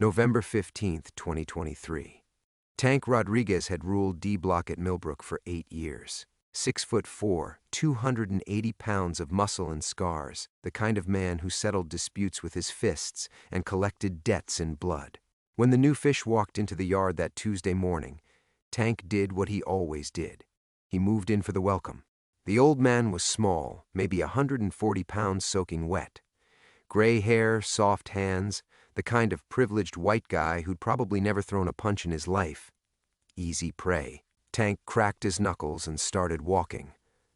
November 15th, 2023. Tank Rodriguez had ruled D Block at Millbrook for 8 years. 6'4", 280 pounds of muscle and scars, the kind of man who settled disputes with his fists and collected debts in blood. When the new fish walked into the yard that Tuesday morning, Tank did what he always did. He moved in for the welcome. The old man was small, maybe 140 pounds soaking wet. Gray hair, soft hands, the kind of privileged white guy who'd probably never thrown a punch in his life. Easy prey. Tank cracked his knuckles and started walking.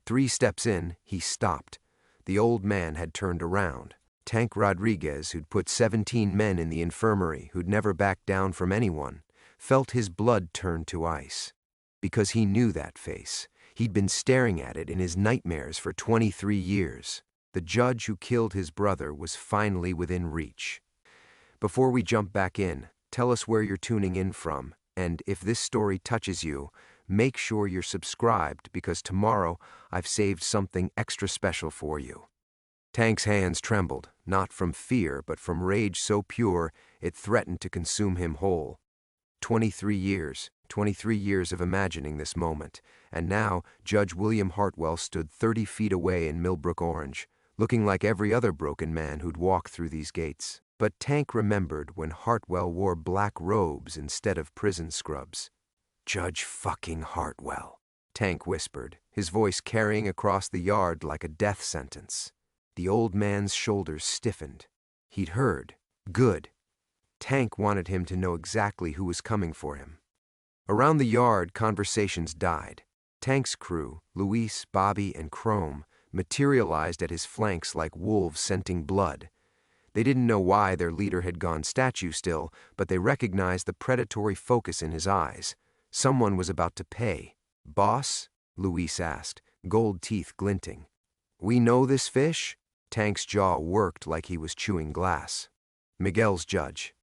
3 steps in, he stopped. The old man had turned around. Tank Rodriguez, who'd put 17 men in the infirmary, who'd never backed down from anyone, felt his blood turn to ice. Because he knew that face. He'd been staring at it in his nightmares for 23 years. The judge who killed his brother was finally within reach. Before we jump back in, tell us where you're tuning in from, and if this story touches you, make sure you're subscribed because tomorrow I've saved something extra special for you. Tank's hands trembled, not from fear but from rage so pure it threatened to consume him whole. 23 years of imagining this moment, and now Judge William Hartwell stood 30 feet away in Millbrook Orange, looking like every other broken man who'd walked through these gates. But Tank remembered when Hartwell wore black robes instead of prison scrubs. "Judge fucking Hartwell," Tank whispered, his voice carrying across the yard like a death sentence. The old man's shoulders stiffened. He'd heard. Good. Tank wanted him to know exactly who was coming for him. Around the yard, conversations died. Tank's crew, Luis, Bobby, and Chrome, materialized at his flanks like wolves scenting blood. They didn't know why their leader had gone statue still, but they recognized the predatory focus in his eyes. Someone was about to pay. "Boss?" Luis asked, gold teeth glinting. "We know this fish?" Tank's jaw worked like he was chewing glass. Miguel's judge.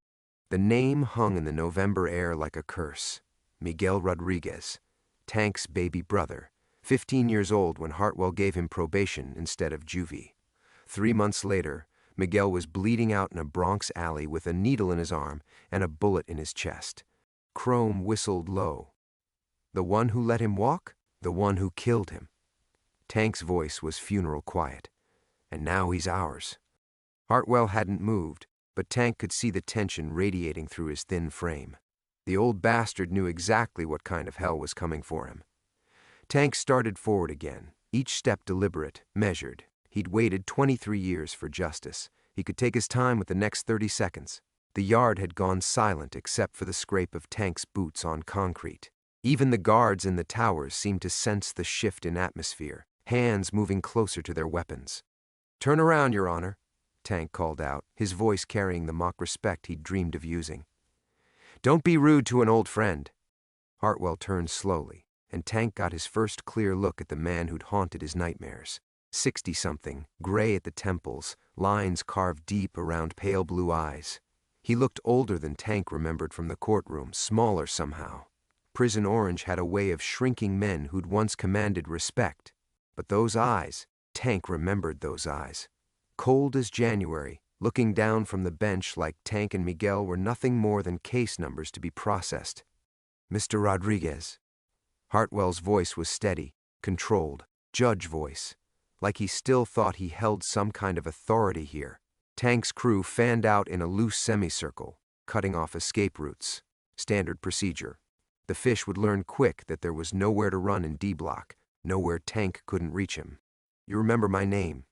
The name hung in the November air like a curse. Miguel Rodriguez, Tank's baby brother, 15 years old when Hartwell gave him probation instead of juvie. 3 months later, Miguel was bleeding out in a Bronx alley with a needle in his arm and a bullet in his chest. Chrome whistled low. "The one who let him walk? The one who killed him." Tank's voice was funeral quiet. "And now he's ours." Hartwell hadn't moved, but Tank could see the tension radiating through his thin frame. The old bastard knew exactly what kind of hell was coming for him. Tank started forward again, each step deliberate, measured. He'd waited 23 years for justice. He could take his time with the next 30 seconds. The yard had gone silent except for the scrape of Tank's boots on concrete. Even the guards in the towers seemed to sense the shift in atmosphere, hands moving closer to their weapons. "Turn around, Your Honor," Tank called out, his voice carrying the mock respect he'd dreamed of using. "Don't be rude to an old friend." Hartwell turned slowly, and Tank got his first clear look at the man who'd haunted his nightmares. 60-something, gray at the temples, lines carved deep around pale blue eyes. He looked older than Tank remembered from the courtroom, smaller somehow. Prison Orange had a way of shrinking men who'd once commanded respect. But those eyes, Tank remembered those eyes. Cold as January, looking down from the bench like Tank and Miguel were nothing more than case numbers to be processed. "Mr. Rodriguez." Hartwell's voice was steady, controlled, judge voice, like he still thought he held some kind of authority here. Tank's crew fanned out in a loose semicircle, cutting off escape routes. Standard procedure. The fish would learn quick that there was nowhere to run in D Block, nowhere Tank couldn't reach him. "You remember my name?"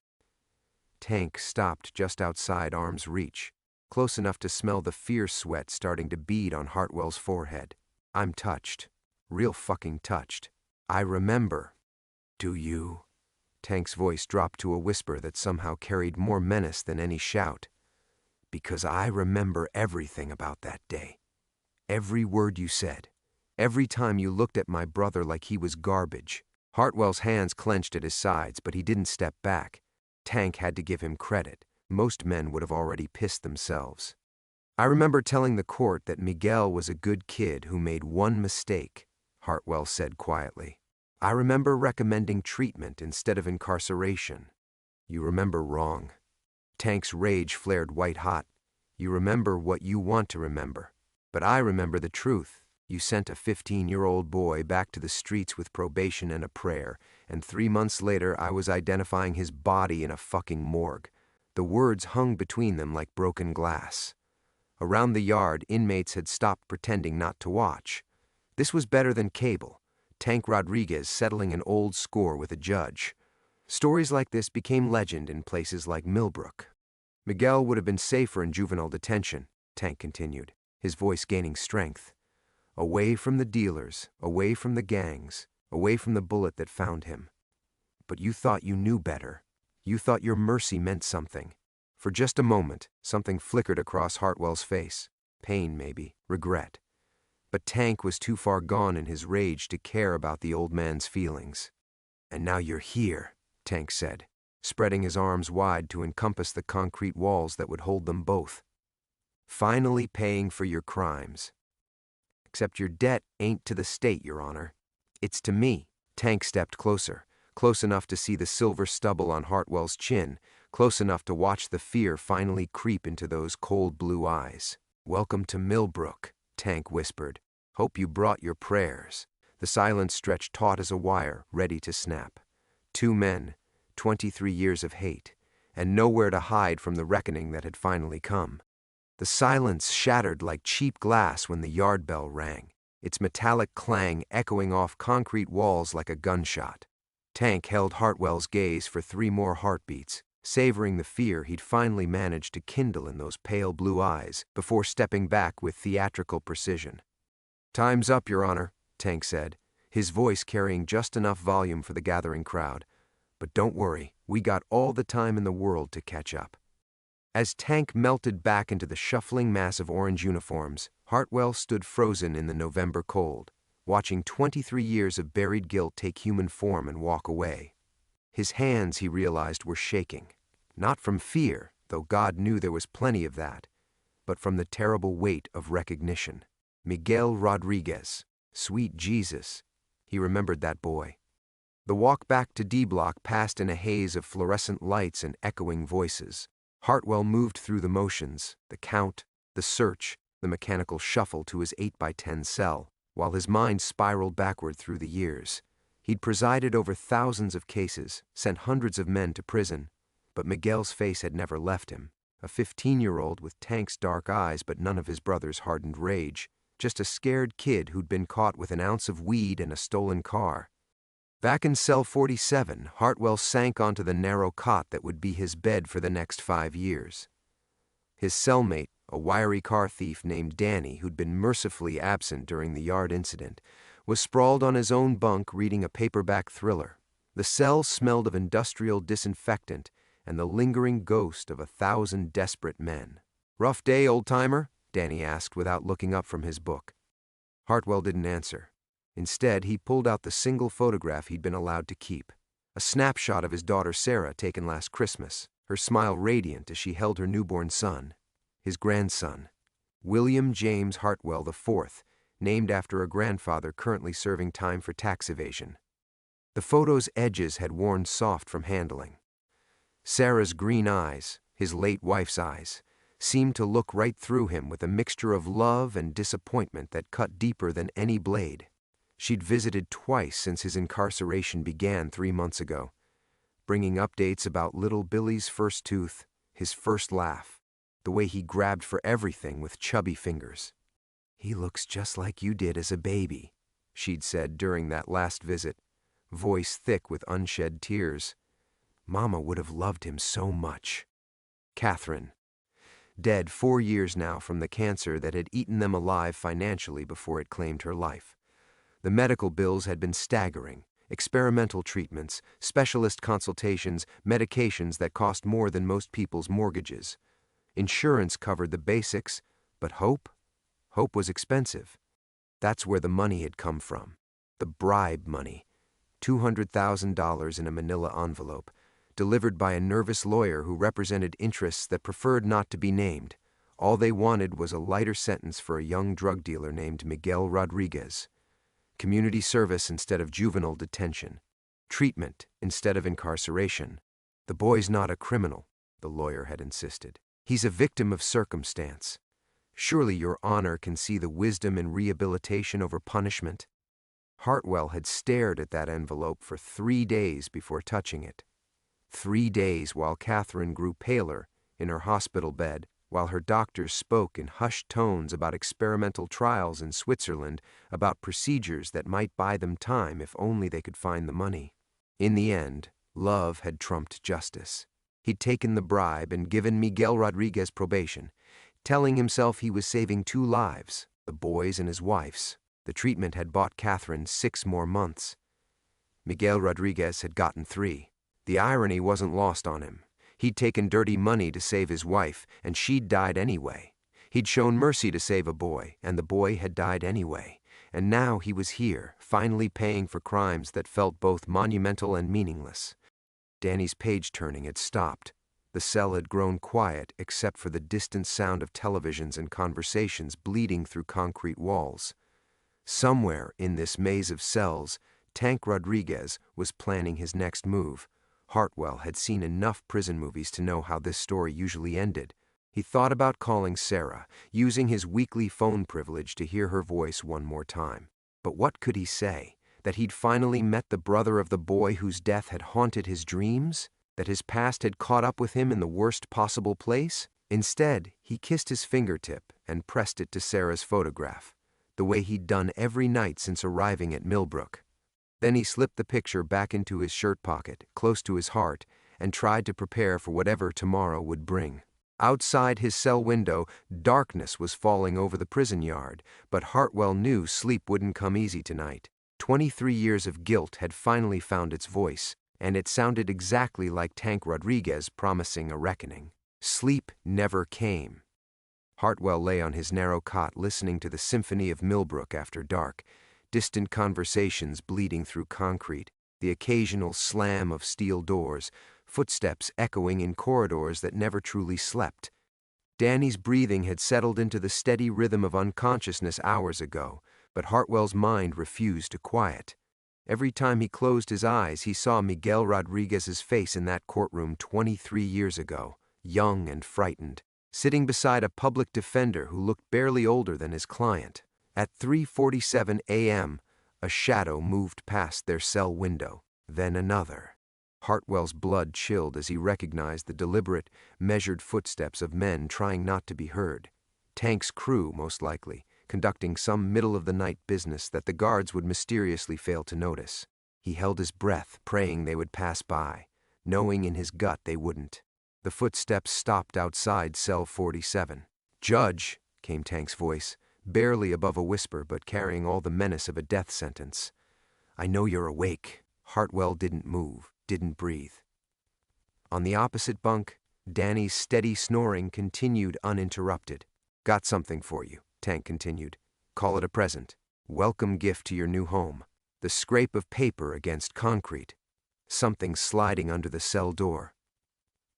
Tank stopped just outside arm's reach, close enough to smell the fierce sweat starting to bead on Hartwell's forehead. "I'm touched. Real fucking touched. I remember." "Do you?" Tank's voice dropped to a whisper that somehow carried more menace than any shout. "Because I remember everything about that day. Every word you said. Every time you looked at my brother like he was garbage." Hartwell's hands clenched at his sides, but he didn't step back. Tank had to give him credit. Most men would have already pissed themselves. "I remember telling the court that Miguel was a good kid who made one mistake," Hartwell said quietly. "I remember recommending treatment instead of incarceration." "You remember wrong." Tank's rage flared white hot. You remember what you want to remember. But I remember the truth. You sent a 15-year-old boy back to the streets with probation and a prayer, and 3 months later I was identifying his body in a fucking morgue. The words hung between them like broken glass. Around the yard, inmates had stopped pretending not to watch. This was better than cable. Tank Rodriguez settling an old score with a judge. Stories like this became legend in places like Millbrook. Miguel would have been safer in juvenile detention, Tank continued, his voice gaining strength. Away from the dealers, away from the gangs, away from the bullet that found him. But you thought you knew better. You thought your mercy meant something. For just a moment, something flickered across Hartwell's face. Pain, maybe, regret. But Tank was too far gone in his rage to care about the old man's feelings. And now you're here, Tank said, spreading his arms wide to encompass the concrete walls that would hold them both. Finally paying for your crimes. Except your debt ain't to the state, Your Honor. It's to me. Tank stepped closer, close enough to see the silver stubble on Hartwell's chin, close enough to watch the fear finally creep into those cold blue eyes. Welcome to Millbrook, Tank whispered. Hope you brought your prayers. The silence stretched taut as a wire, ready to snap. 2 men, 23 years of hate, and nowhere to hide from the reckoning that had finally come. The silence shattered like cheap glass when the yard bell rang, its metallic clang echoing off concrete walls like a gunshot. Tank held Hartwell's gaze for 3 more heartbeats, savoring the fear he'd finally managed to kindle in those pale blue eyes before stepping back with theatrical precision. Time's up, Your Honor, Tank said, his voice carrying just enough volume for the gathering crowd. But don't worry, we got all the time in the world to catch up. As Tank melted back into the shuffling mass of orange uniforms, Hartwell stood frozen in the November cold, watching 23 years of buried guilt take human form and walk away. His hands, he realized, were shaking. Not from fear, though God knew there was plenty of that, but from the terrible weight of recognition. Miguel Rodriguez. Sweet Jesus. He remembered that boy. The walk back to D Block passed in a haze of fluorescent lights and echoing voices. Hartwell moved through the motions, the count, the search, the mechanical shuffle to his 8x10 cell, while his mind spiraled backward through the years. He'd presided over thousands of cases, sent hundreds of men to prison, but Miguel's face had never left him. A 15-year-old with Tank's dark eyes but none of his brother's hardened rage. Just a scared kid who'd been caught with an ounce of weed and a stolen car. Back in cell 47, Hartwell sank onto the narrow cot that would be his bed for the next 5 years. His cellmate, a wiry car thief named Danny who'd been mercifully absent during the yard incident, was sprawled on his own bunk reading a paperback thriller. The cell smelled of industrial disinfectant and the lingering ghost of 1,000 desperate men. "Rough day, old-timer?" Danny asked without looking up from his book. Hartwell didn't answer. Instead, he pulled out the single photograph he'd been allowed to keep. A snapshot of his daughter Sarah taken last Christmas, her smile radiant as she held her newborn son, his grandson, William James Hartwell IV, named after a grandfather currently serving time for tax evasion. The photo's edges had worn soft from handling. Sarah's green eyes, his late wife's eyes, seemed to look right through him with a mixture of love and disappointment that cut deeper than any blade. She'd visited twice since his incarceration began 3 months ago, bringing updates about little Billy's first tooth, his first laugh, the way he grabbed for everything with chubby fingers. "He looks just like you did as a baby," she'd said during that last visit, voice thick with unshed tears. "Mama would have loved him so much." Catherine. Dead 4 years now from the cancer that had eaten them alive financially before it claimed her life. The medical bills had been staggering. Experimental treatments, specialist consultations, medications that cost more than most people's mortgages. Insurance covered the basics, but hope? Hope was expensive. That's where the money had come from. The bribe money. $200,000 in a manila envelope, delivered by a nervous lawyer who represented interests that preferred not to be named. All they wanted was a lighter sentence for a young drug dealer named Miguel Rodriguez. Community service instead of juvenile detention. Treatment instead of incarceration. "The boy's not a criminal," the lawyer had insisted. He's a victim of circumstance. Surely your honor can see the wisdom in rehabilitation over punishment." Hartwell had stared at that envelope for 3 days before touching it. 3 days while Catherine grew paler in her hospital bed, while her doctors spoke in hushed tones about experimental trials in Switzerland, about procedures that might buy them time if only they could find the money. In the end, love had trumped justice. He'd taken the bribe and given Miguel Rodriguez probation, telling himself he was saving 2 lives, the boy's and his wife's. The treatment had bought Catherine 6 more months. Miguel Rodriguez had gotten 3. The irony wasn't lost on him. He'd taken dirty money to save his wife, and she'd died anyway. He'd shown mercy to save a boy, and the boy had died anyway. And now he was here, finally paying for crimes that felt both monumental and meaningless. Danny's page-turning had stopped. The cell had grown quiet except for the distant sound of televisions and conversations bleeding through concrete walls. Somewhere in this maze of cells, Tank Rodriguez was planning his next move. Hartwell had seen enough prison movies to know how this story usually ended. He thought about calling Sarah, using his weekly phone privilege to hear her voice one more time. But what could he say? That he'd finally met the brother of the boy whose death had haunted his dreams? That his past had caught up with him in the worst possible place? Instead, he kissed his fingertip and pressed it to Sarah's photograph, the way he'd done every night since arriving at Millbrook. Then he slipped the picture back into his shirt pocket, close to his heart, and tried to prepare for whatever tomorrow would bring. Outside his cell window, darkness was falling over the prison yard, but Hartwell knew sleep wouldn't come easy tonight. 23 years of guilt had finally found its voice, and it sounded exactly like Tank Rodriguez promising a reckoning. Sleep never came. Hartwell lay on his narrow cot listening to the symphony of Millbrook after dark, distant conversations bleeding through concrete, the occasional slam of steel doors, footsteps echoing in corridors that never truly slept. Danny's breathing had settled into the steady rhythm of unconsciousness hours ago, but Hartwell's mind refused to quiet. Every time he closed his eyes, he saw Miguel Rodriguez's face in that courtroom 23 years ago, young and frightened, sitting beside a public defender who looked barely older than his client. At 3:47 a.m., a shadow moved past their cell window, then another. Hartwell's blood chilled as he recognized the deliberate, measured footsteps of men trying not to be heard. Tank's crew, most likely, conducting some middle-of-the-night business that the guards would mysteriously fail to notice. He held his breath, praying they would pass by, knowing in his gut they wouldn't. The footsteps stopped outside cell 47. "Judge," came Tank's voice, barely above a whisper but carrying all the menace of a death sentence. "I know you're awake." Hartwell didn't move, didn't breathe. On the opposite bunk, Danny's steady snoring continued uninterrupted. "Got something for you," Tank continued. "Call it a present. Welcome gift to your new home." The scrape of paper against concrete. Something sliding under the cell door.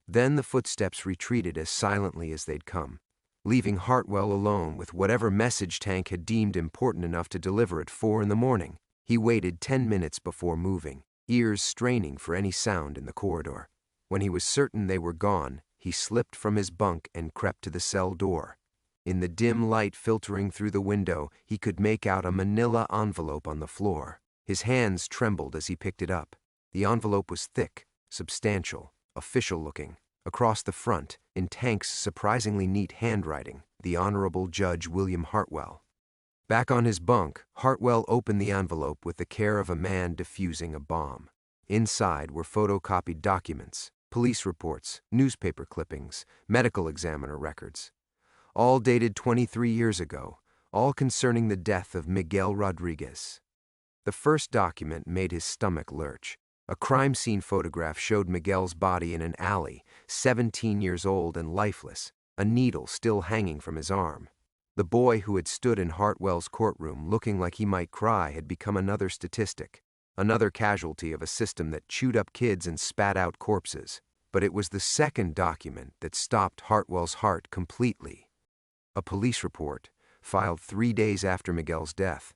Then the footsteps retreated as silently as they'd come, leaving Hartwell alone with whatever message Tank had deemed important enough to deliver at 4 in the morning. He waited 10 minutes before moving, ears straining for any sound in the corridor. When he was certain they were gone, he slipped from his bunk and crept to the cell door. In the dim light filtering through the window, he could make out a manila envelope on the floor. His hands trembled as he picked it up. The envelope was thick, substantial, official-looking. Across the front, in Tank's surprisingly neat handwriting, the Honorable Judge William Hartwell. Back on his bunk, Hartwell opened the envelope with the care of a man defusing a bomb. Inside were photocopied documents, police reports, newspaper clippings, medical examiner records. All dated 23 years ago, all concerning the death of Miguel Rodriguez. The first document made his stomach lurch. A crime scene photograph showed Miguel's body in an alley, 17 years old and lifeless, a needle still hanging from his arm. The boy who had stood in Hartwell's courtroom looking like he might cry had become another statistic, another casualty of a system that chewed up kids and spat out corpses. But it was the second document that stopped Hartwell's heart completely. A police report, filed 3 days after Miguel's death.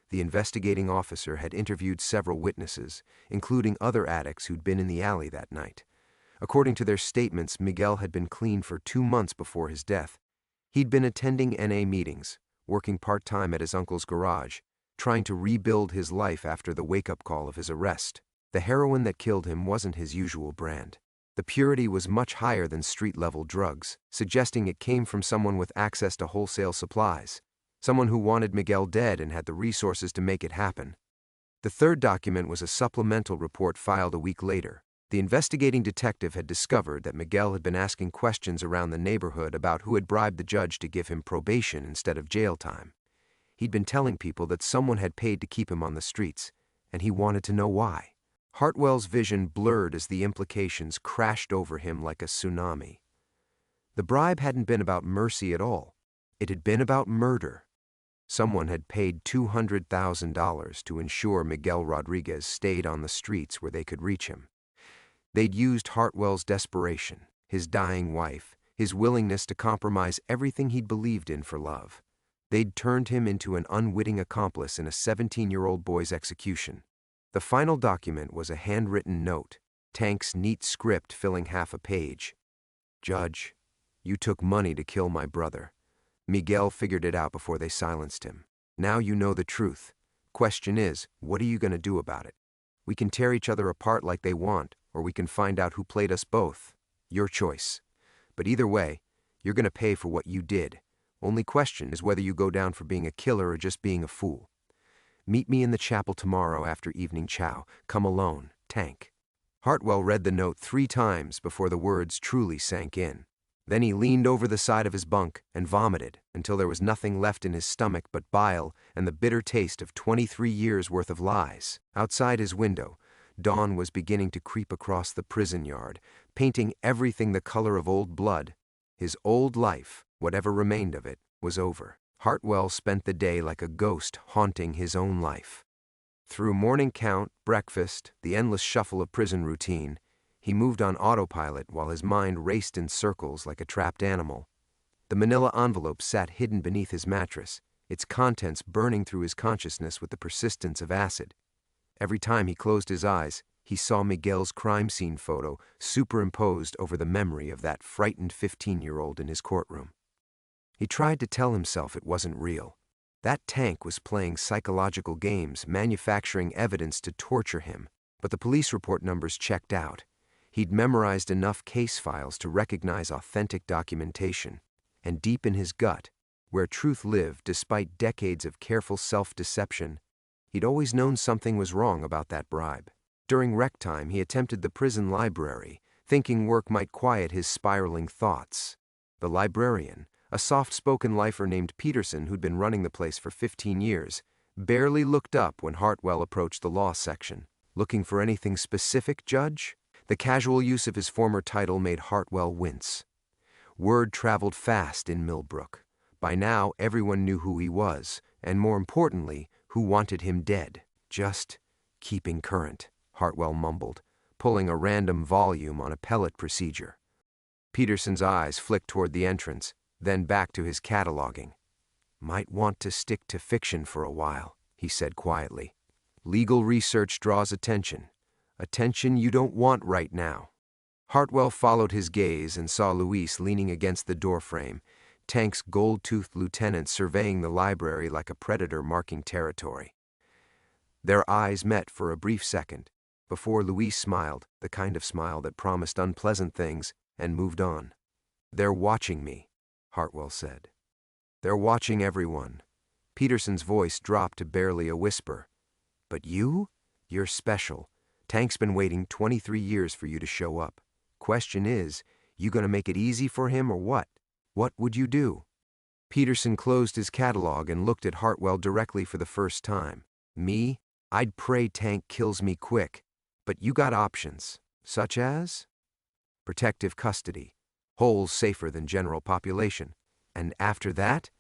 The investigating officer had interviewed several witnesses, including other addicts who'd been in the alley that night. According to their statements, Miguel had been clean for 2 months before his death. He'd been attending NA meetings, working part-time at his uncle's garage, trying to rebuild his life after the wake-up call of his arrest. The heroin that killed him wasn't his usual brand. The purity was much higher than street-level drugs, suggesting it came from someone with access to wholesale supplies, someone who wanted Miguel dead and had the resources to make it happen. The third document was a supplemental report filed a week later. The investigating detective had discovered that Miguel had been asking questions around the neighborhood about who had bribed the judge to give him probation instead of jail time. He'd been telling people that someone had paid to keep him on the streets, and he wanted to know why. Hartwell's vision blurred as the implications crashed over him like a tsunami. The bribe hadn't been about mercy at all. It had been about murder. Someone had paid $200,000 to ensure Miguel Rodriguez stayed on the streets where they could reach him. They'd used Hartwell's desperation, his dying wife, his willingness to compromise everything he'd believed in for love. They'd turned him into an unwitting accomplice in a 17-year-old boy's execution. The final document was a handwritten note, Tank's neat script filling half a page. "Judge, you took money to kill my brother. Miguel figured it out before they silenced him. Now you know the truth. Question is, what are you going to do about it? We can tear each other apart like they want, or we can find out who played us both. Your choice. But either way, you're going to pay for what you did. Only question is whether you go down for being a killer or just being a fool. Meet me in the chapel tomorrow after evening chow. Come alone, Tank." Hartwell read the note 3 times before the words truly sank in. Then he leaned over the side of his bunk and vomited until there was nothing left in his stomach but bile and the bitter taste of 23 years' worth of lies. Outside his window, dawn was beginning to creep across the prison yard, painting everything the color of old blood. His old life, whatever remained of it, was over. Hartwell spent the day like a ghost haunting his own life. Through morning count, breakfast, the endless shuffle of prison routine, he moved on autopilot while his mind raced in circles like a trapped animal. The manila envelope sat hidden beneath his mattress, its contents burning through his consciousness with the persistence of acid. Every time he closed his eyes, he saw Miguel's crime scene photo superimposed over the memory of that frightened 15-year-old in his courtroom. He tried to tell himself it wasn't real. That Tank was playing psychological games, manufacturing evidence to torture him. But the police report numbers checked out. He'd memorized enough case files to recognize authentic documentation. And deep in his gut, where truth lived despite decades of careful self-deception, he'd always known something was wrong about that bribe. During rec time, he attempted the prison library, thinking work might quiet his spiraling thoughts. The librarian, a soft-spoken lifer named Peterson who'd been running the place for 15 years, barely looked up when Hartwell approached the law section. "Looking for anything specific, Judge?" The casual use of his former title made Hartwell wince. Word traveled fast in Millbrook. By now, everyone knew who he was, and more importantly, who wanted him dead. "Just keeping current," Hartwell mumbled, pulling a random volume on appellate procedure. Peterson's eyes flicked toward the entrance, then back to his cataloging. "Might want to stick to fiction for a while," he said quietly. "Legal research draws attention. Attention you don't want right now." Hartwell followed his gaze and saw Luis leaning against the doorframe, Tank's gold-toothed lieutenant surveying the library like a predator marking territory. Their eyes met for a brief second, before Luis smiled, the kind of smile that promised unpleasant things, and moved on. "They're watching me," Hartwell said. "They're watching everyone." Peterson's voice dropped to barely a whisper. "But you? You're special. Tank's been waiting 23 years for you to show up. Question is, you gonna make it easy for him or what? What would you do?" Peterson closed his catalog and looked at Hartwell directly for the first time. "Me? I'd pray Tank kills me quick. But you got options. Such as?" "Protective custody. Holes safer than general population. And after that?"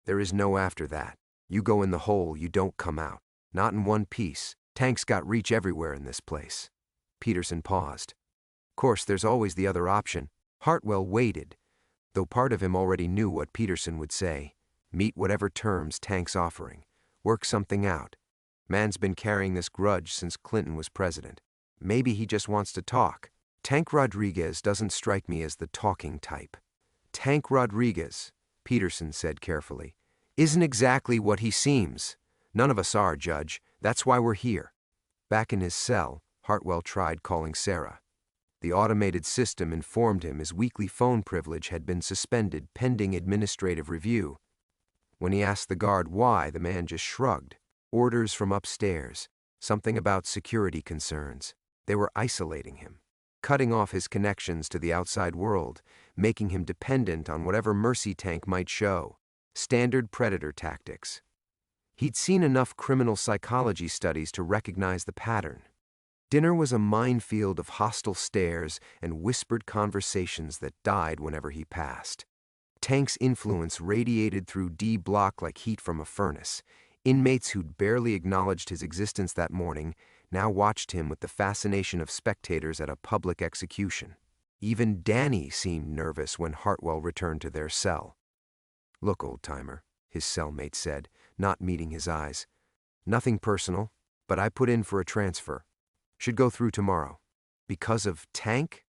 "There is no after that. You go in the hole, you don't come out. Not in one piece. Tank's got reach everywhere in this place." Peterson paused. "Of course, there's always the other option." Hartwell waited, though part of him already knew what Peterson would say. Meet whatever terms Tank's offering. Work something out. Man's been carrying this grudge since Clinton was president. Maybe he just wants to talk. Tank Rodriguez doesn't strike me as the talking type. Tank Rodriguez, Peterson said carefully, isn't exactly what he seems. None of us are, Judge. That's why we're here. Back in his cell, Hartwell tried calling Sarah. The automated system informed him his weekly phone privilege had been suspended pending administrative review. When he asked the guard why, the man just shrugged. Orders from upstairs. Something about security concerns. They were isolating him, cutting off his connections to the outside world, making him dependent on whatever mercy Tank might show. Standard predator tactics. He'd seen enough criminal psychology studies to recognize the pattern. Dinner was a minefield of hostile stares and whispered conversations that died whenever he passed. Tank's influence radiated through D Block like heat from a furnace. Inmates who'd barely acknowledged his existence that morning now watched him with the fascination of spectators at a public execution. Even Danny seemed nervous when Hartwell returned to their cell. "Look, old-timer," his cellmate said, not meeting his eyes. "Nothing personal, but I put in for a transfer. Should go through tomorrow." "Because of Tank?"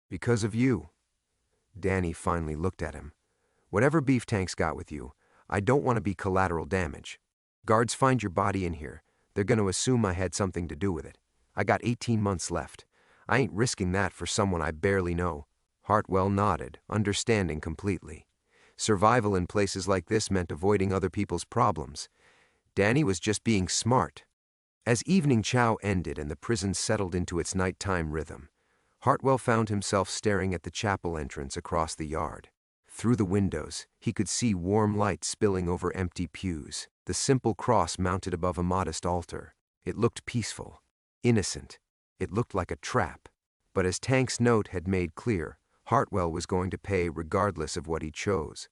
"Because of you." Danny finally looked at him. "Whatever beef Tank's got with you, I don't want to be collateral damage. Guards find your body in here. They're going to assume I had something to do with it. I got 18 months left. I ain't risking that for someone I barely know." Hartwell nodded, understanding completely. Survival in places like this meant avoiding other people's problems. Danny was just being smart. As evening chow ended and the prison settled into its nighttime rhythm, Hartwell found himself staring at the chapel entrance across the yard. Through the windows, he could see warm light spilling over empty pews, the simple cross mounted above a modest altar. It looked peaceful, innocent. It looked like a trap. But as Tank's note had made clear, Hartwell was going to pay regardless of what he chose.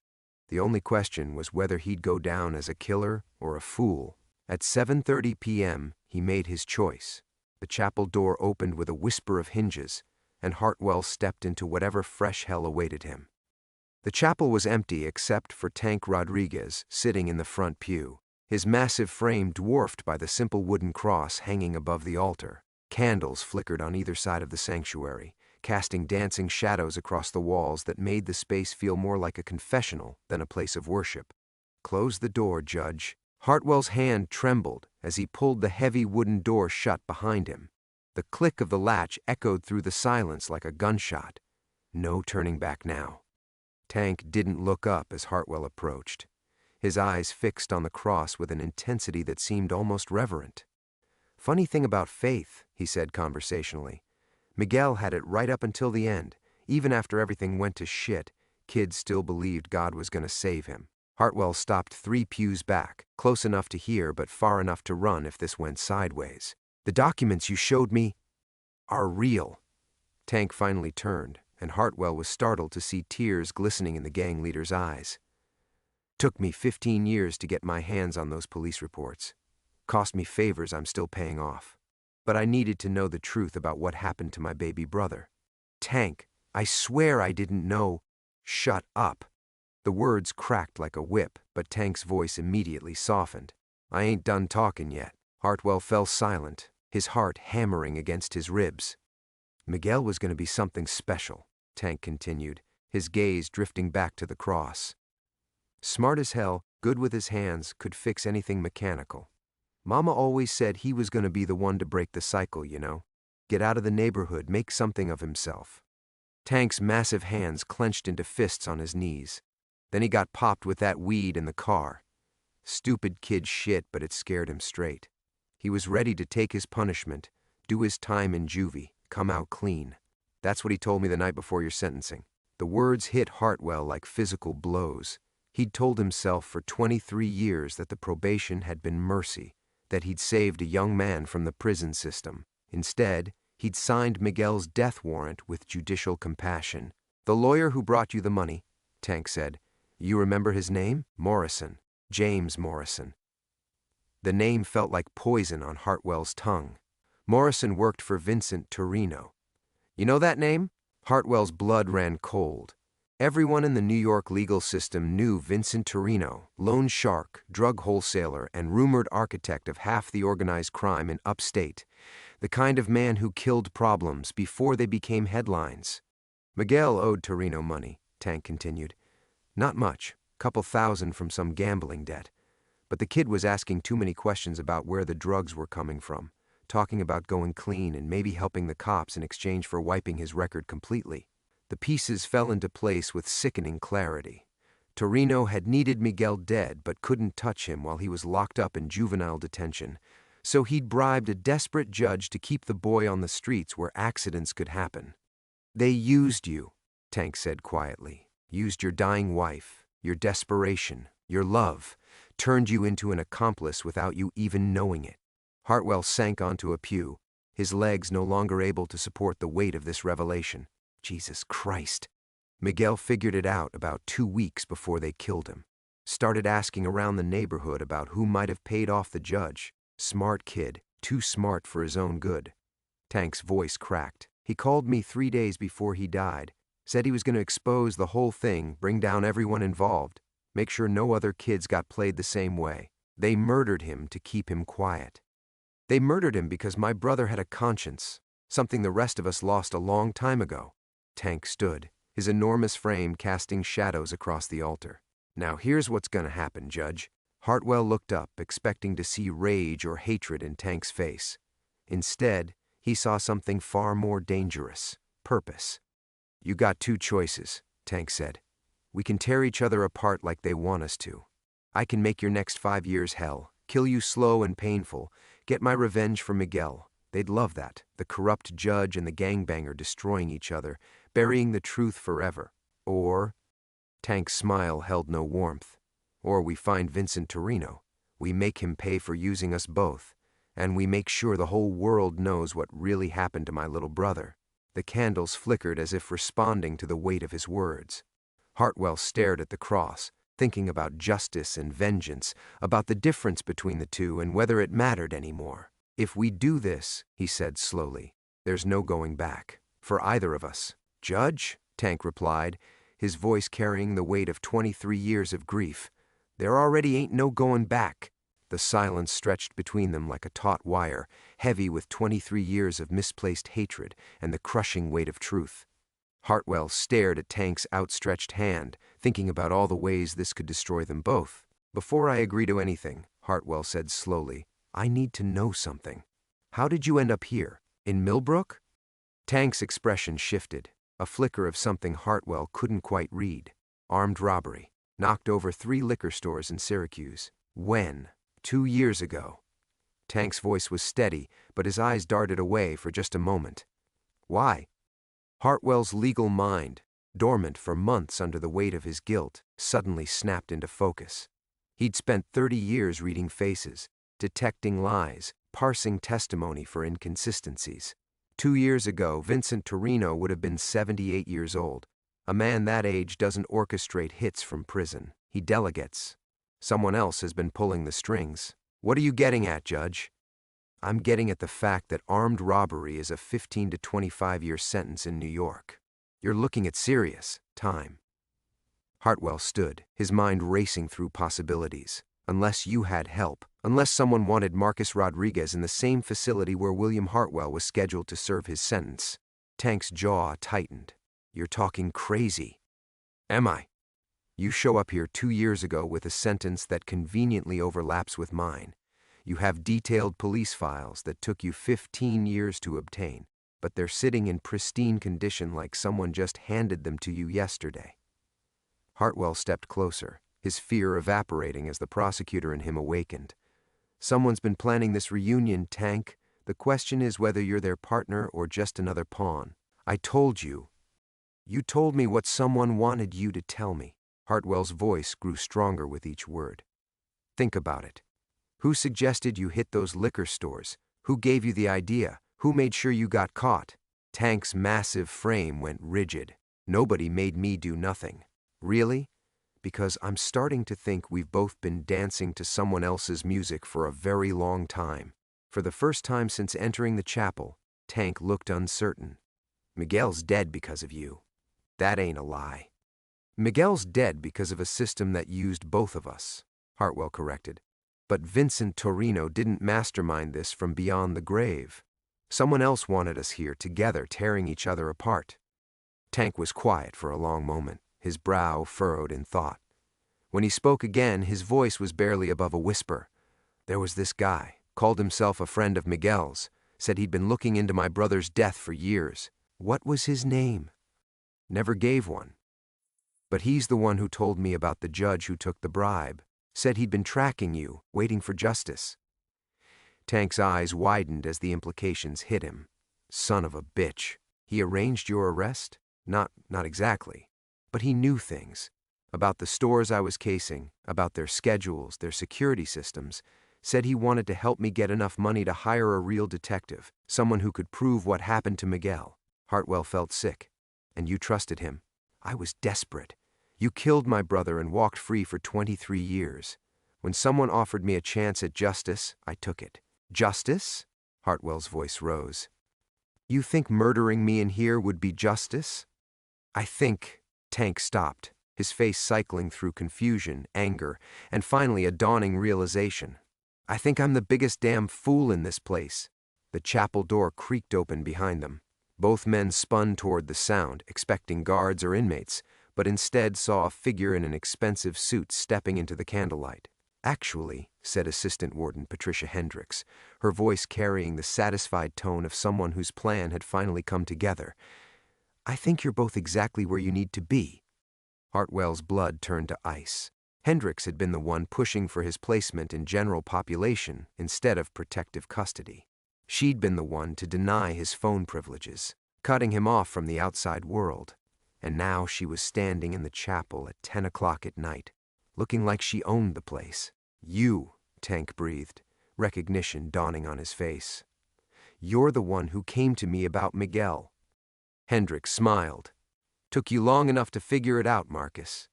The only question was whether he'd go down as a killer or a fool. At 7:30 p.m., he made his choice. The chapel door opened with a whisper of hinges, and Hartwell stepped into whatever fresh hell awaited him. The chapel was empty except for Tank Rodriguez sitting in the front pew, his massive frame dwarfed by the simple wooden cross hanging above the altar. Candles flickered on either side of the sanctuary, casting dancing shadows across the walls that made the space feel more like a confessional than a place of worship. "Close the door, Judge." Hartwell's hand trembled as he pulled the heavy wooden door shut behind him. The click of the latch echoed through the silence like a gunshot. No turning back now. Tank didn't look up as Hartwell approached, his eyes fixed on the cross with an intensity that seemed almost reverent. "Funny thing about faith," he said conversationally. "Miguel had it right up until the end. Even after everything went to shit, kids still believed God was going to save him." Hartwell stopped 3 pews back, close enough to hear but far enough to run if this went sideways. "The documents you showed me are real." Tank finally turned, and Hartwell was startled to see tears glistening in the gang leader's eyes. "Took me 15 years to get my hands on those police reports. Cost me favors I'm still paying off. But I needed to know the truth about what happened to my baby brother. Tank, I swear I didn't know." "Shut up." The words cracked like a whip, but Tank's voice immediately softened. "I ain't done talking yet." Hartwell fell silent, his heart hammering against his ribs. "Miguel was going to be something special," Tank continued, his gaze drifting back to the cross. "Smart as hell, good with his hands, could fix anything mechanical. Mama always said he was going to be the one to break the cycle, you know. Get out of the neighborhood, make something of himself." Tank's massive hands clenched into fists on his knees. Then he got popped with that weed in the car. Stupid kid shit, but it scared him straight. He was ready to take his punishment, do his time in juvie, come out clean. That's what he told me the night before your sentencing. The words hit Hartwell like physical blows. He'd told himself for 23 years that the probation had been mercy, that he'd saved a young man from the prison system. Instead, he'd signed Miguel's death warrant with judicial compassion. "The lawyer who brought you the money," Tank said. "You remember his name? Morrison. James Morrison." The name felt like poison on Hartwell's tongue. Morrison worked for Vincent Torino. "You know that name?" Hartwell's blood ran cold. Everyone in the New York legal system knew Vincent Torino, loan shark, drug wholesaler, and rumored architect of half the organized crime in upstate, the kind of man who killed problems before they became headlines. Miguel owed Torino money, Tank continued. Not much, couple thousand from some gambling debt. But the kid was asking too many questions about where the drugs were coming from, talking about going clean and maybe helping the cops in exchange for wiping his record completely. The pieces fell into place with sickening clarity. Torino had needed Miguel dead but couldn't touch him while he was locked up in juvenile detention, so he'd bribed a desperate judge to keep the boy on the streets where accidents could happen. They used you, Tank said quietly. Used your dying wife, your desperation, your love, turned you into an accomplice without you even knowing it. Hartwell sank onto a pew, his legs no longer able to support the weight of this revelation. Jesus Christ. Miguel figured it out about 2 weeks before they killed him. Started asking around the neighborhood about who might have paid off the judge. Smart kid, too smart for his own good. Tank's voice cracked. He called me 3 days before he died. Said he was going to expose the whole thing, bring down everyone involved. Make sure no other kids got played the same way. They murdered him to keep him quiet. They murdered him because my brother had a conscience, something the rest of us lost a long time ago. Tank stood, his enormous frame casting shadows across the altar. Now here's what's gonna happen, Judge. Hartwell looked up, expecting to see rage or hatred in Tank's face. Instead, he saw something far more dangerous: purpose. You got 2 choices, Tank said. We can tear each other apart like they want us to. I can make your next 5 years hell, kill you slow and painful, get my revenge for Miguel. They'd love that, the corrupt judge and the gangbanger destroying each other, burying the truth forever. Or, Tank's smile held no warmth. Or we find Vincent Torino. We make him pay for using us both, and we make sure the whole world knows what really happened to my little brother. The candles flickered as if responding to the weight of his words. Hartwell stared at the cross, thinking about justice and vengeance, about the difference between the two and whether it mattered anymore. If we do this, he said slowly, there's no going back. For either of us. Judge, Tank replied, his voice carrying the weight of 23 years of grief. There already ain't no going back. The silence stretched between them like a taut wire, heavy with 23 years of misplaced hatred and the crushing weight of truth. Hartwell stared at Tank's outstretched hand, thinking about all the ways this could destroy them both. Before I agree to anything, Hartwell said slowly, I need to know something. How did you end up here? In Millbrook? Tank's expression shifted, a flicker of something Hartwell couldn't quite read. Armed robbery. Knocked over 3 liquor stores in Syracuse. When? 2 years ago. Tank's voice was steady, but his eyes darted away for just a moment. Why? Hartwell's legal mind, dormant for months under the weight of his guilt, suddenly snapped into focus. He'd spent 30 years reading faces, detecting lies, parsing testimony for inconsistencies. 2 years ago, Vincent Torino would have been 78 years old. A man that age doesn't orchestrate hits from prison. He delegates. Someone else has been pulling the strings. What are you getting at, Judge? I'm getting at the fact that armed robbery is a 15 to 25-year sentence in New York. You're looking at serious time. Hartwell stood, his mind racing through possibilities. Unless you had help, unless someone wanted Marcus Rodriguez in the same facility where William Hartwell was scheduled to serve his sentence. Tank's jaw tightened. You're talking crazy. Am I? You show up here 2 years ago with a sentence that conveniently overlaps with mine. You have detailed police files that took you 15 years to obtain, but they're sitting in pristine condition like someone just handed them to you yesterday. Hartwell stepped closer, his fear evaporating as the prosecutor in him awakened. Someone's been planning this reunion, Tank. The question is whether you're their partner or just another pawn. I told you. You told me what someone wanted you to tell me. Hartwell's voice grew stronger with each word. Think about it. Who suggested you hit those liquor stores? Who gave you the idea? Who made sure you got caught? Tank's massive frame went rigid. Nobody made me do nothing. Really? Because I'm starting to think we've both been dancing to someone else's music for a very long time. For the first time since entering the chapel, Tank looked uncertain. Miguel's dead because of you. That ain't a lie. Miguel's dead because of a system that used both of us, Hartwell corrected. But Vincent Torino didn't mastermind this from beyond the grave. Someone else wanted us here together, tearing each other apart. Tank was quiet for a long moment, his brow furrowed in thought. When he spoke again, his voice was barely above a whisper. There was this guy, called himself a friend of Miguel's, said he'd been looking into my brother's death for years. What was his name? Never gave one. But he's the one who told me about the judge who took the bribe, said he'd been tracking you, waiting for justice. Tank's eyes widened as the implications hit him. Son of a bitch. He arranged your arrest? Not exactly. But he knew things. About the stores I was casing, about their schedules, their security systems. Said he wanted to help me get enough money to hire a real detective, someone who could prove what happened to Miguel. Hartwell felt sick. And you trusted him. I was desperate. You killed my brother and walked free for 23 years. When someone offered me a chance at justice, I took it. Justice? Hartwell's voice rose. You think murdering me in here would be justice? I think. Tank stopped, his face cycling through confusion, anger, and finally a dawning realization. I think I'm the biggest damn fool in this place. The chapel door creaked open behind them. Both men spun toward the sound, expecting guards or inmates, but instead saw a figure in an expensive suit stepping into the candlelight. Actually, said Assistant Warden Patricia Hendricks, her voice carrying the satisfied tone of someone whose plan had finally come together, I think you're both exactly where you need to be. Hartwell's blood turned to ice. Hendricks had been the one pushing for his placement in general population instead of protective custody. She'd been the one to deny his phone privileges, cutting him off from the outside world. And now she was standing in the chapel at 10 o'clock at night, looking like she owned the place. You, Tank breathed, recognition dawning on his face. You're the one who came to me about Miguel. Hendricks smiled. Took you long enough to figure it out, Marcus.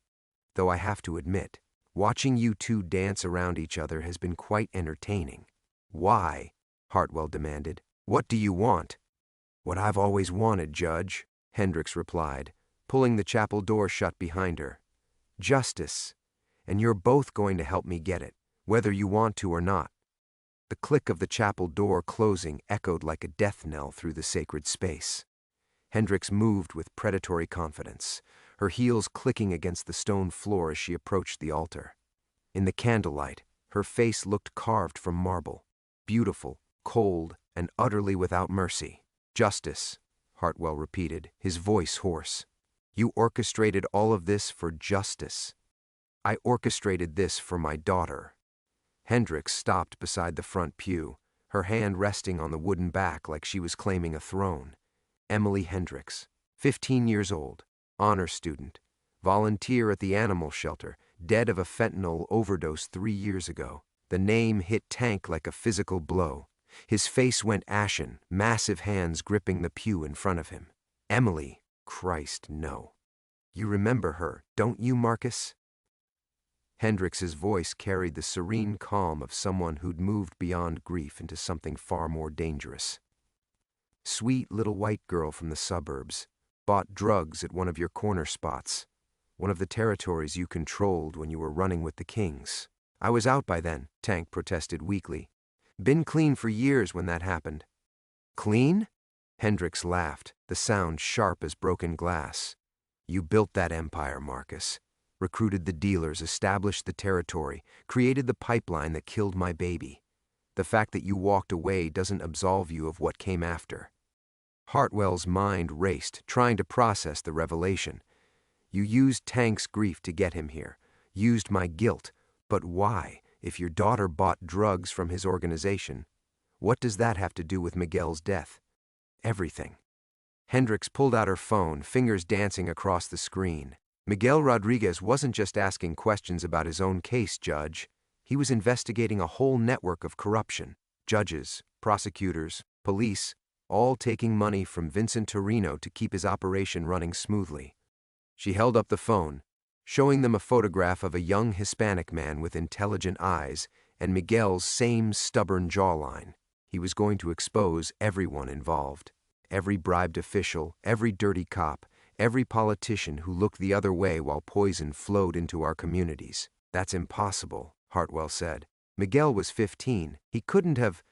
Though I have to admit, watching you two dance around each other has been quite entertaining. Why? Hartwell demanded. What do you want? What I've always wanted, Judge, Hendricks replied, pulling the chapel door shut behind her. Justice. And you're both going to help me get it, whether you want to or not. The click of the chapel door closing echoed like a death knell through the sacred space. Hendricks moved with predatory confidence, her heels clicking against the stone floor as she approached the altar. In the candlelight, her face looked carved from marble, beautiful, cold, and utterly without mercy. Justice, Hartwell repeated, his voice hoarse. You orchestrated all of this for justice. I orchestrated this for my daughter. Hendricks stopped beside the front pew, her hand resting on the wooden back like she was claiming a throne. Emily Hendricks, 15 years old, honor student, volunteer at the animal shelter, dead of a fentanyl overdose 3 years ago. The name hit Tank like a physical blow. His face went ashen, massive hands gripping the pew in front of him. Emily, Christ, no. You remember her, don't you, Marcus? Hendricks's voice carried the serene calm of someone who'd moved beyond grief into something far more dangerous. Sweet little white girl from the suburbs, bought drugs at one of your corner spots, one of the territories you controlled when you were running with the Kings. I was out by then, Tank protested weakly. Been clean for years when that happened. Clean? Hendricks laughed, the sound sharp as broken glass. You built that empire, Marcus. Recruited the dealers, established the territory, created the pipeline that killed my baby. The fact that you walked away doesn't absolve you of what came after. Hartwell's mind raced, trying to process the revelation. You used Tank's grief to get him here, used my guilt, but why, if your daughter bought drugs from his organization? What does that have to do with Miguel's death? Everything. Hendricks pulled out her phone, fingers dancing across the screen. Miguel Rodriguez wasn't just asking questions about his own case, Judge. He was investigating a whole network of corruption. Judges, prosecutors, police, all taking money from Vincent Torino to keep his operation running smoothly. She held up the phone, showing them a photograph of a young Hispanic man with intelligent eyes and Miguel's same stubborn jawline. He was going to expose everyone involved. Every bribed official, every dirty cop, Every politician who looked the other way while poison flowed into our communities. That's impossible, Hartwell said. Miguel was 15. He couldn't have.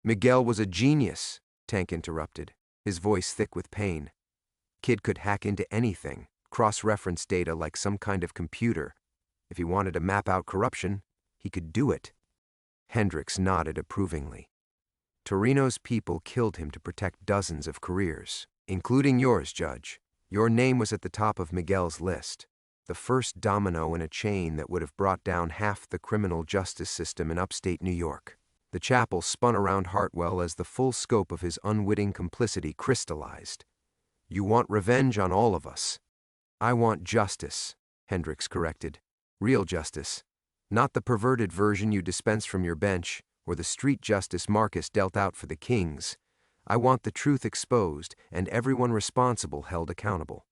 Miguel was a genius, Tank interrupted, his voice thick with pain. Kid could hack into anything, cross-reference data like some kind of computer. If he wanted to map out corruption, he could do it. Hendricks nodded approvingly. Torino's people killed him to protect dozens of careers, including yours, Judge. Your name was at the top of Miguel's list, the first domino in a chain that would have brought down half the criminal justice system in upstate New York. The chapel spun around Hartwell as the full scope of his unwitting complicity crystallized. You want revenge on all of us. I want justice, Hendricks corrected. Real justice. Not the perverted version you dispense from your bench, or the street justice Marcus dealt out for the kings. I want the truth exposed and everyone responsible held accountable.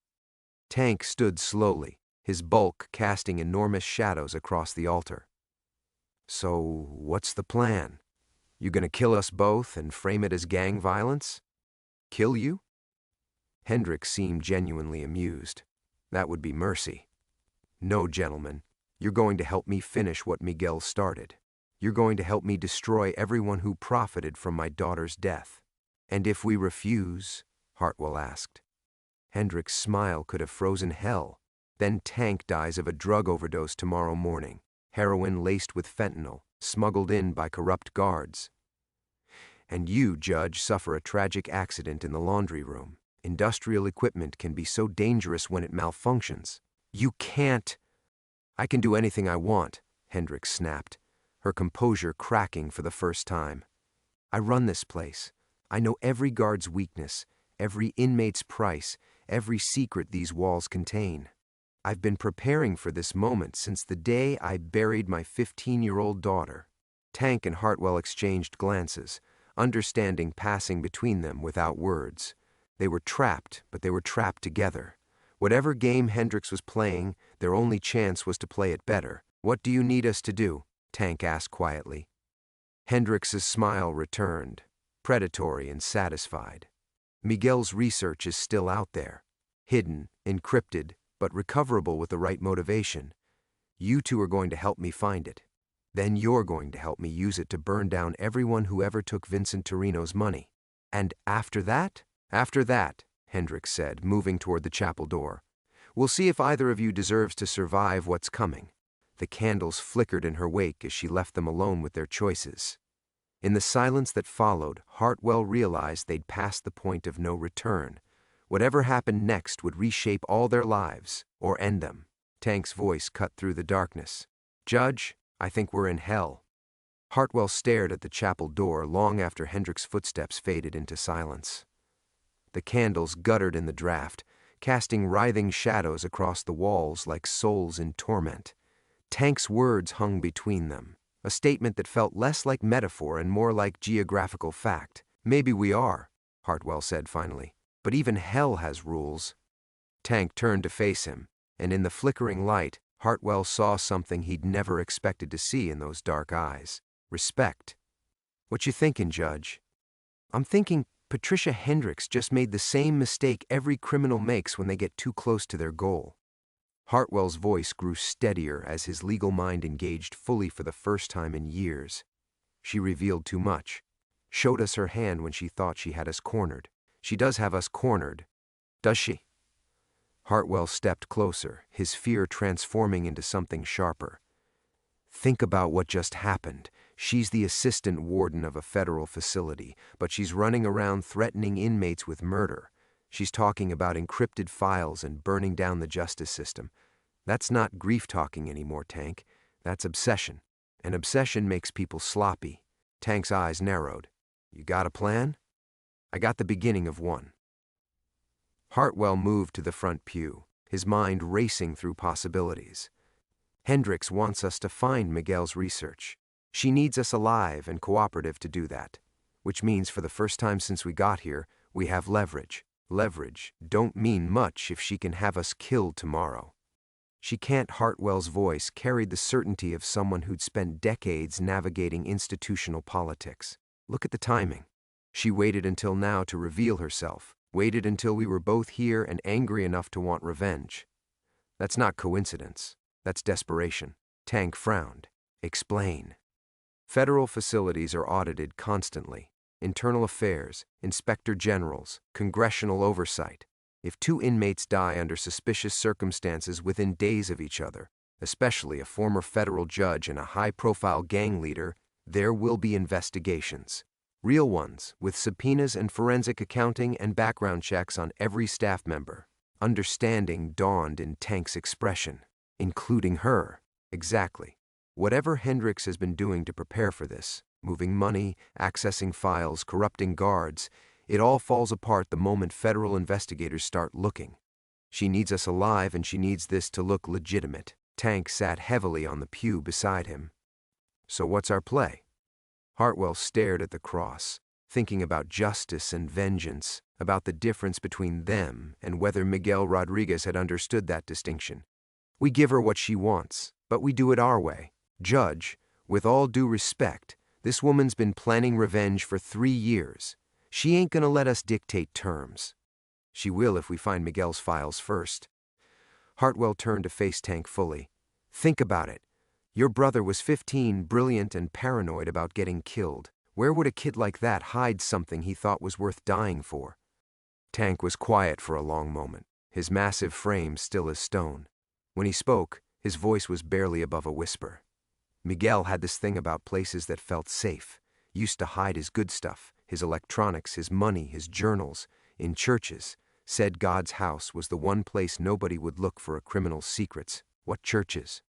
Tank stood slowly, his bulk casting enormous shadows across the altar. So, what's the plan? You gonna kill us both and frame it as gang violence? Kill you? Hendricks seemed genuinely amused. That would be mercy. No, gentlemen. You're going to help me finish what Miguel started. You're going to help me destroy everyone who profited from my daughter's death. And if we refuse? Hartwell asked. Hendricks' smile could have frozen hell. Then Tank dies of a drug overdose tomorrow morning. Heroin laced with fentanyl, smuggled in by corrupt guards. And you, Judge, suffer a tragic accident in the laundry room. Industrial equipment can be so dangerous when it malfunctions. You can't. I can do anything I want, Hendricks snapped, her composure cracking for the first time. I run this place. I know every guard's weakness, every inmate's price, every secret these walls contain. I've been preparing for this moment since the day I buried my 15-year-old daughter. Tank and Hartwell exchanged glances, understanding passing between them without words. They were trapped, but they were trapped together. Whatever game Hendricks was playing, their only chance was to play it better. What do you need us to do? Tank asked quietly. Hendricks's smile returned, predatory and satisfied. Miguel's research is still out there, hidden, encrypted, but recoverable with the right motivation. You two are going to help me find it. Then you're going to help me use it to burn down everyone who ever took Vincent Torino's money. And after that? After that, Hendricks said, moving toward the chapel door. We'll see if either of you deserves to survive what's coming. The candles flickered in her wake as she left them alone with their choices. In the silence that followed, Hartwell realized they'd passed the point of no return. Whatever happened next would reshape all their lives, or end them. Tank's voice cut through the darkness. Judge, I think we're in hell. Hartwell stared at the chapel door long after Hendricks' footsteps faded into silence. The candles guttered in the draft, casting writhing shadows across the walls like souls in torment. Tank's words hung between them, a statement that felt less like metaphor and more like geographical fact. Maybe we are, Hartwell said finally, but even hell has rules. Tank turned to face him, and in the flickering light, Hartwell saw something he'd never expected to see in those dark eyes. Respect. What you thinking, Judge? I'm thinking Patricia Hendricks just made the same mistake every criminal makes when they get too close to their goal. Hartwell's voice grew steadier as his legal mind engaged fully for the first time in years. She revealed too much. Showed us her hand when she thought she had us cornered. She does have us cornered, does she? Hartwell stepped closer, his fear transforming into something sharper. Think about what just happened. She's the assistant warden of a federal facility, but she's running around threatening inmates with murder. She's talking about encrypted files and burning down the justice system. That's not grief-talking anymore, Tank. That's obsession. And obsession makes people sloppy. Tank's eyes narrowed. You got a plan? I got the beginning of one. Hartwell moved to the front pew, his mind racing through possibilities. Hendricks wants us to find Miguel's research. She needs us alive and cooperative to do that, which means for the first time since we got here, we have leverage. Leverage don't mean much if she can have us killed tomorrow. She can't. Hartwell's voice carried the certainty of someone who'd spent decades navigating institutional politics. Look at the timing. She waited until now to reveal herself, Waited until we were both here and angry enough to want revenge. That's not coincidence. That's desperation. Tank frowned. Explain. Federal facilities are audited constantly. Internal affairs, inspector generals, congressional oversight. If two inmates die under suspicious circumstances within days of each other, especially a former federal judge and a high-profile gang leader, there will be investigations. Real ones, with subpoenas and forensic accounting and background checks on every staff member. Understanding dawned in Tank's expression. Including her. Exactly. Whatever Hendricks has been doing to prepare for this, moving money, accessing files, corrupting guards, it all falls apart the moment federal investigators start looking. She needs us alive, and she needs this to look legitimate. Tank sat heavily on the pew beside him. So what's our play? Hartwell stared at the cross, thinking about justice and vengeance, about the difference between them and whether Miguel Rodriguez had understood that distinction. We give her what she wants, but we do it our way. Judge, with all due respect, this woman's been planning revenge for 3 years. She ain't gonna let us dictate terms. She will if we find Miguel's files first. Hartwell turned to face Tank fully. Think about it. Your brother was 15, brilliant and paranoid about getting killed. Where would a kid like that hide something he thought was worth dying for? Tank was quiet for a long moment, his massive frame still as stone. When he spoke, his voice was barely above a whisper. Miguel had this thing about places that felt safe, used to hide his good stuff, his electronics, his money, his journals, in churches. Said God's house was the one place nobody would look for a criminal's secrets. What churches?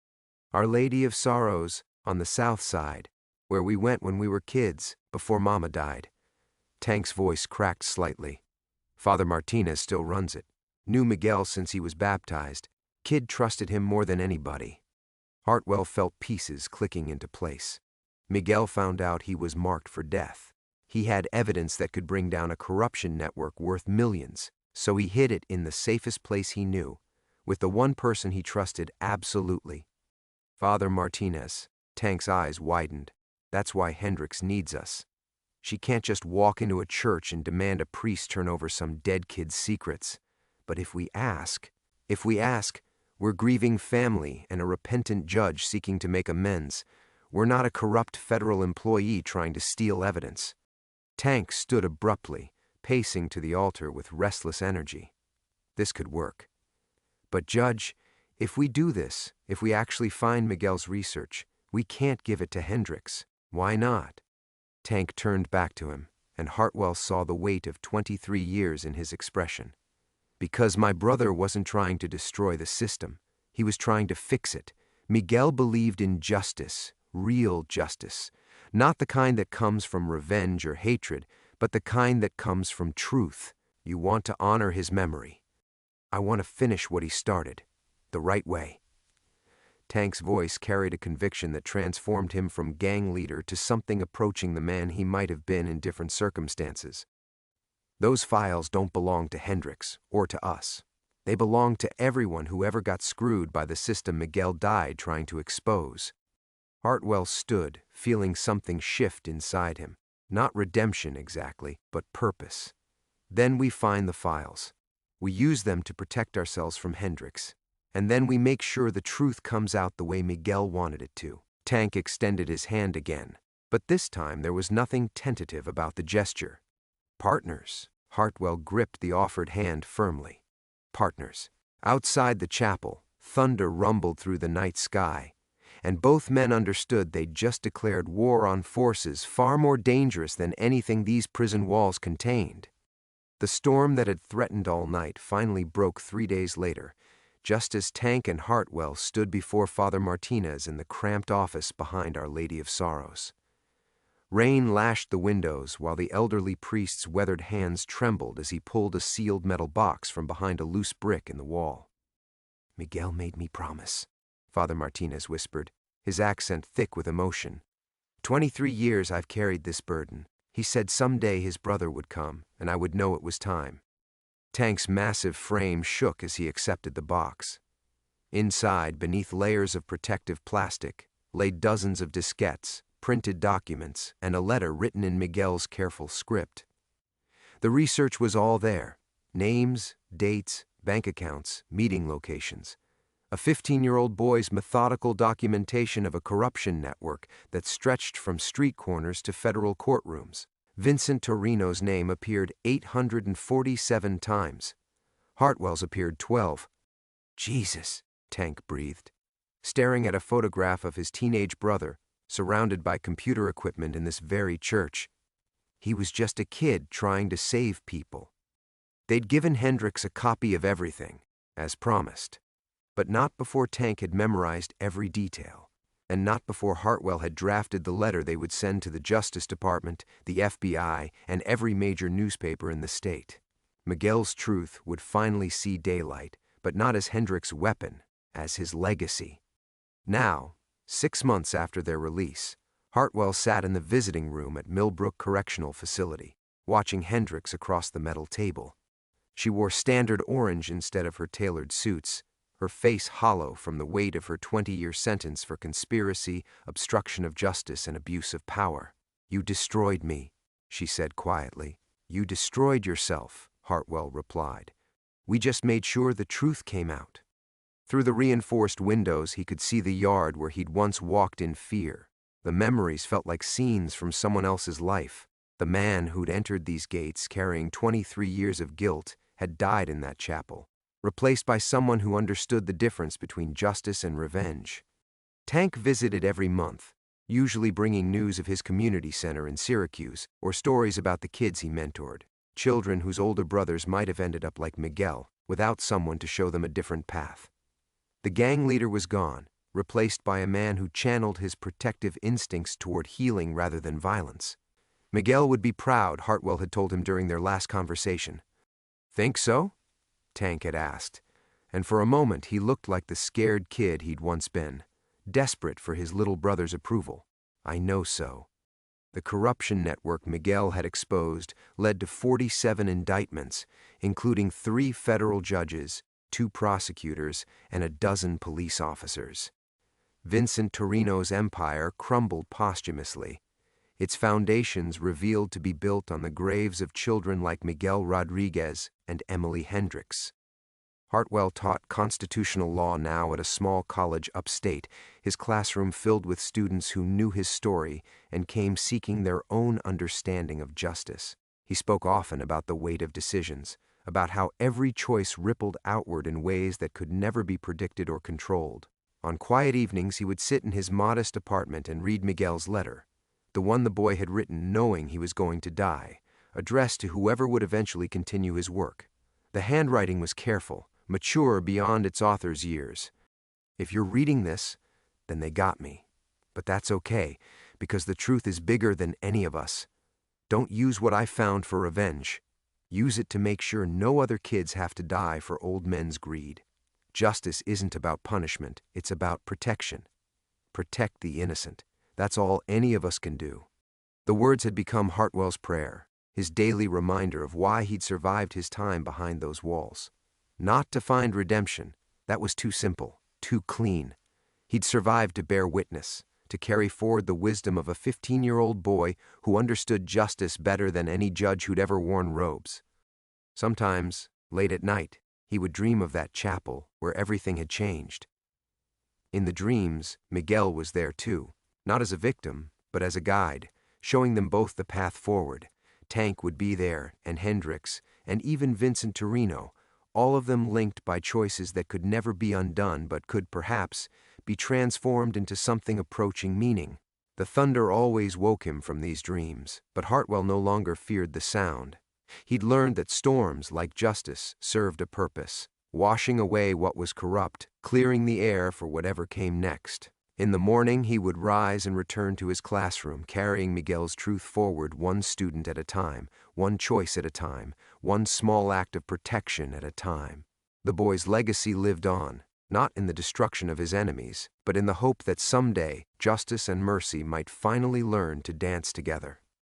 Our Lady of Sorrows, on the south side, where we went when we were kids, before Mama died. Tank's voice cracked slightly. Father Martinez still runs it. Knew Miguel since he was baptized. Kid trusted him more than anybody. Hartwell felt pieces clicking into place. Miguel found out he was marked for death. He had evidence that could bring down a corruption network worth millions, so he hid it in the safest place he knew, with the one person he trusted absolutely. Father Martinez. Tank's eyes widened. That's why Hendricks needs us. She can't just walk into a church and demand a priest turn over some dead kid's secrets. But if we ask, we're grieving family and a repentant judge seeking to make amends. We're not a corrupt federal employee trying to steal evidence. Tank stood abruptly, pacing to the altar with restless energy. This could work. But Judge, if we do this, if we actually find Miguel's research, we can't give it to Hendricks. Why not? Tank turned back to him, and Hartwell saw the weight of 23 years in his expression. Because my brother wasn't trying to destroy the system. He was trying to fix it. Miguel believed in justice, real justice. Not the kind that comes from revenge or hatred, but the kind that comes from truth. You want to honor his memory. I want to finish what he started. The right way. Tank's voice carried a conviction that transformed him from gang leader to something approaching the man he might have been in different circumstances. Those files don't belong to Hendricks or to us. They belong to everyone who ever got screwed by the system Miguel died trying to expose. Hartwell stood, feeling something shift inside him. Not redemption exactly, but purpose. Then we find the files. We use them to protect ourselves from Hendricks. And then we make sure the truth comes out the way Miguel wanted it to. Tank extended his hand again, but this time there was nothing tentative about the gesture. Partners. Hartwell gripped the offered hand firmly. Partners. Outside the chapel, thunder rumbled through the night sky, and both men understood they'd just declared war on forces far more dangerous than anything these prison walls contained. The storm that had threatened all night finally broke 3 days later, just as Tank and Hartwell stood before Father Martinez in the cramped office behind Our Lady of Sorrows. Rain lashed the windows while the elderly priest's weathered hands trembled as he pulled a sealed metal box from behind a loose brick in the wall. Miguel made me promise, Father Martinez whispered, his accent thick with emotion. 23 years I've carried this burden. He said someday his brother would come, and I would know it was time. Tank's massive frame shook as he accepted the box. Inside, beneath layers of protective plastic, lay dozens of diskettes, printed documents, and a letter written in Miguel's careful script. The research was all there, Names, dates, bank accounts, meeting locations. A 15-year-old boy's methodical documentation of a corruption network that stretched from street corners to federal courtrooms. Vincent Torino's name appeared 847 times. Hartwell's appeared 12. Jesus, Tank breathed, staring at a photograph of his teenage brother, surrounded by computer equipment in this very church. He was just a kid trying to save people. They'd given Hendricks a copy of everything, as promised, but not before Tank had memorized every detail, and not before Hartwell had drafted the letter they would send to the Justice Department, the FBI, and every major newspaper in the state. Miguel's truth would finally see daylight, but not as Hendricks' weapon, as his legacy. Now, 6 months after their release, Hartwell sat in the visiting room at Millbrook Correctional Facility, watching Hendricks across the metal table. She wore standard orange instead of her tailored suits, her face hollow from the weight of her 20-year sentence for conspiracy, obstruction of justice, and abuse of power. "You destroyed me," she said quietly. "You destroyed yourself," Hartwell replied. "We just made sure the truth came out." Through the reinforced windows, he could see the yard where he'd once walked in fear. The memories felt like scenes from someone else's life. The man who'd entered these gates carrying 23 years of guilt had died in that chapel, replaced by someone who understood the difference between justice and revenge. Tank visited every month, usually bringing news of his community center in Syracuse or stories about the kids he mentored, children whose older brothers might have ended up like Miguel, without someone to show them a different path. The gang leader was gone, replaced by a man who channeled his protective instincts toward healing rather than violence. Miguel would be proud, Hartwell had told him during their last conversation. "Think so?" Tank had asked, and for a moment he looked like the scared kid he'd once been, desperate for his little brother's approval. "I know so." The corruption network Miguel had exposed led to 47 indictments, including 3 federal judges, 2 prosecutors, and a dozen police officers. Vincent Torino's empire crumbled posthumously, its foundations revealed to be built on the graves of children like Miguel Rodriguez and Emily Hendricks. Hartwell taught constitutional law now at a small college upstate, his classroom filled with students who knew his story and came seeking their own understanding of justice. He spoke often about the weight of decisions, about how every choice rippled outward in ways that could never be predicted or controlled. On quiet evenings, he would sit in his modest apartment and read Miguel's letter, the one the boy had written knowing he was going to die, addressed to whoever would eventually continue his work. The handwriting was careful, mature beyond its author's years. "If you're reading this, then they got me. But that's okay, because the truth is bigger than any of us. Don't use what I found for revenge. Use it to make sure no other kids have to die for old men's greed. Justice isn't about punishment, it's about protection. Protect the innocent. That's all any of us can do." The words had become Hartwell's prayer, his daily reminder of why he'd survived his time behind those walls. Not to find redemption, that was too simple, too clean. He'd survived to bear witness, to carry forward the wisdom of a 15-year-old boy who understood justice better than any judge who'd ever worn robes. Sometimes, late at night, he would dream of that chapel where everything had changed. In the dreams, Miguel was there too, not as a victim, but as a guide, showing them both the path forward. Tank would be there, and Hendricks, and even Vincent Torino, all of them linked by choices that could never be undone but could, perhaps, be transformed into something approaching meaning. The thunder always woke him from these dreams, but Hartwell no longer feared the sound. He'd learned that storms, like justice, served a purpose, washing away what was corrupt, clearing the air for whatever came next. In the morning, he would rise and return to his classroom, carrying Miguel's truth forward one student at a time, one choice at a time, one small act of protection at a time. The boy's legacy lived on, not in the destruction of his enemies, but in the hope that someday justice and mercy might finally learn to dance together.